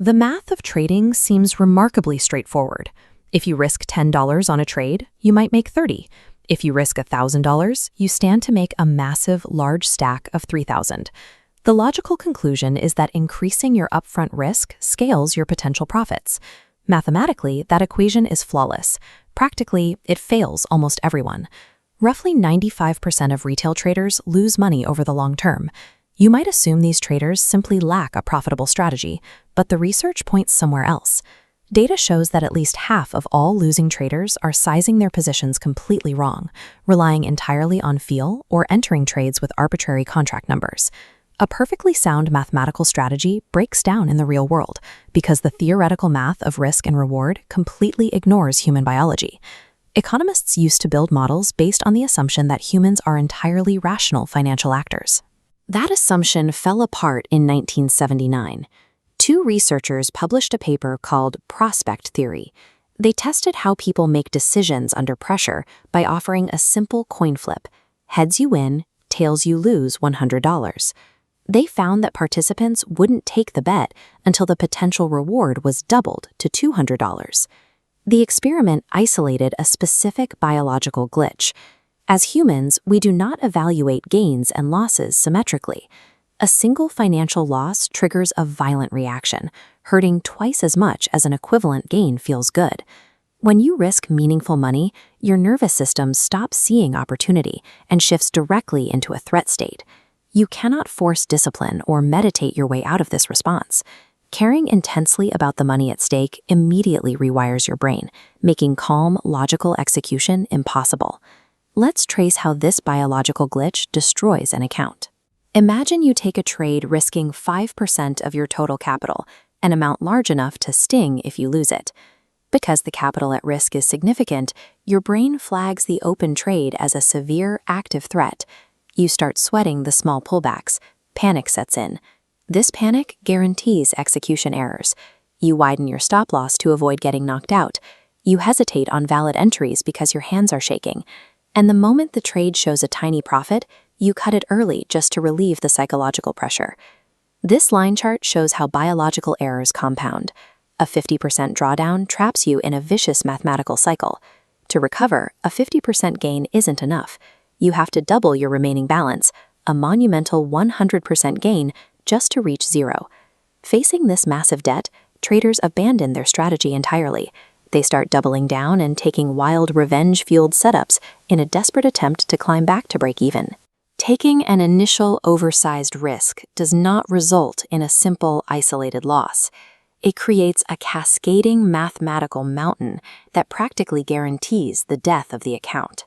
The math of trading seems remarkably straightforward. If you risk $10 on a trade, you might make 30. If you risk $1,000, you stand to make a massive, large stack of 3,000. The logical conclusion is that increasing your upfront risk scales your potential profits. Mathematically, that equation is flawless. Practically, it fails almost everyone. Roughly 95% of retail traders lose money over the long term. You might assume these traders simply lack a profitable strategy, but the research points somewhere else. Data shows that at least half of all losing traders are sizing their positions completely wrong, relying entirely on feel or entering trades with arbitrary contract numbers. A perfectly sound mathematical strategy breaks down in the real world because the theoretical math of risk and reward completely ignores human biology. Economists used to build models based on the assumption that humans are entirely rational financial actors. That assumption fell apart in 1979. Two researchers published a paper called Prospect Theory. They tested how people make decisions under pressure by offering a simple coin flip. Heads you win, tails you lose $100. They found that participants wouldn't take the bet until the potential reward was doubled to $200. The experiment isolated a specific biological glitch. As humans, we do not evaluate gains and losses symmetrically. A single financial loss triggers a violent reaction, hurting twice as much as an equivalent gain feels good. When you risk meaningful money, your nervous system stops seeing opportunity and shifts directly into a threat state. You cannot force discipline or meditate your way out of this response. Caring intensely about the money at stake immediately rewires your brain, making calm, logical execution impossible. Let's trace how this biological glitch destroys an account. Imagine you take a trade risking 5% of your total capital, an amount large enough to sting if you lose it. Because the capital at risk is significant, your brain flags the open trade as a severe active threat. You start sweating the small pullbacks. Panic sets in. This panic guarantees execution errors. You widen your stop loss to avoid getting knocked out. You hesitate on valid entries because your hands are shaking. And the moment the trade shows a tiny profit, you cut it early just to relieve the psychological pressure. This line chart shows how biological errors compound. A 50% drawdown traps you in a vicious mathematical cycle. To recover, a 50% gain isn't enough. You have to double your remaining balance, a monumental 100% gain, just to reach zero. Facing this massive debt, traders abandon their strategy entirely. They start doubling down and taking wild revenge-fueled setups in a desperate attempt to climb back to break even. Taking an initial oversized risk does not result in a simple, isolated loss. It creates a cascading mathematical mountain that practically guarantees the death of the account.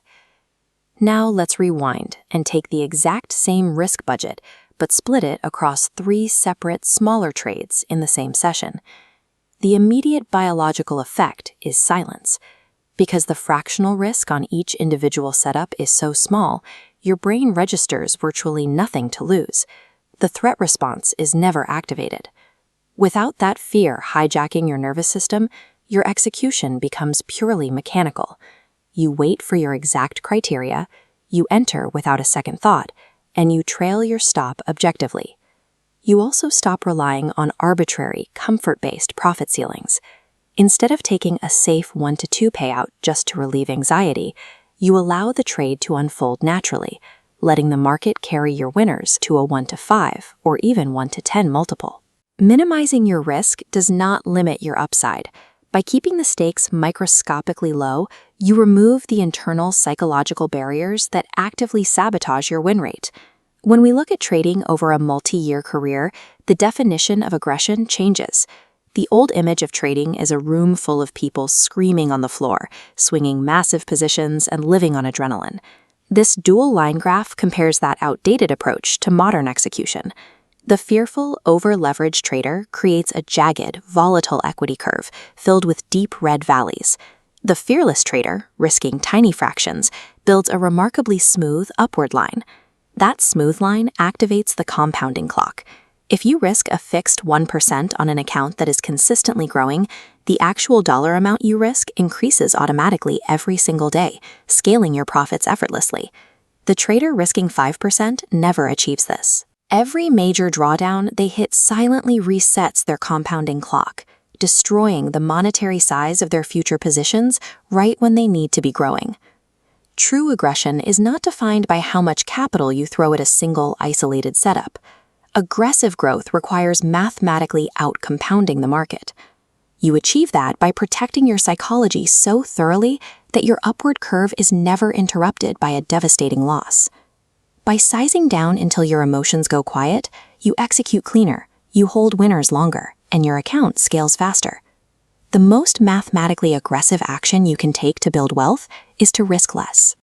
Now let's rewind and take the exact same risk budget, but split it across 3 separate, smaller trades in the same session. The immediate biological effect is silence. Because the fractional risk on each individual setup is so small, your brain registers virtually nothing to lose. The threat response is never activated. Without that fear hijacking your nervous system, your execution becomes purely mechanical. You wait for your exact criteria, you enter without a second thought, and you trail your stop objectively. You also stop relying on arbitrary, comfort-based profit ceilings. Instead of taking a safe 1 to 2 payout just to relieve anxiety, you allow the trade to unfold naturally, letting the market carry your winners to a 1 to 5 or even 1 to 10 multiple. Minimizing your risk does not limit your upside. By keeping the stakes microscopically low, you remove the internal psychological barriers that actively sabotage your win rate. When we look at trading over a multi-year career, the definition of aggression changes. The old image of trading is a room full of people screaming on the floor, swinging massive positions and living on adrenaline. This dual line graph compares that outdated approach to modern execution. The fearful, over-leveraged trader creates a jagged, volatile equity curve filled with deep red valleys. The fearless trader, risking tiny fractions, builds a remarkably smooth upward line. That smooth line activates the compounding clock. If you risk a fixed 1% on an account that is consistently growing, the actual dollar amount you risk increases automatically every single day, scaling your profits effortlessly. The trader risking 5% never achieves this. Every major drawdown they hit silently resets their compounding clock, destroying the monetary size of their future positions right when they need to be growing. True aggression is not defined by how much capital you throw at a single, isolated setup. Aggressive growth requires mathematically out-compounding the market. You achieve that by protecting your psychology so thoroughly that your upward curve is never interrupted by a devastating loss. By sizing down until your emotions go quiet, you execute cleaner, you hold winners longer, and your account scales faster. The most mathematically aggressive action you can take to build wealth is to risk less.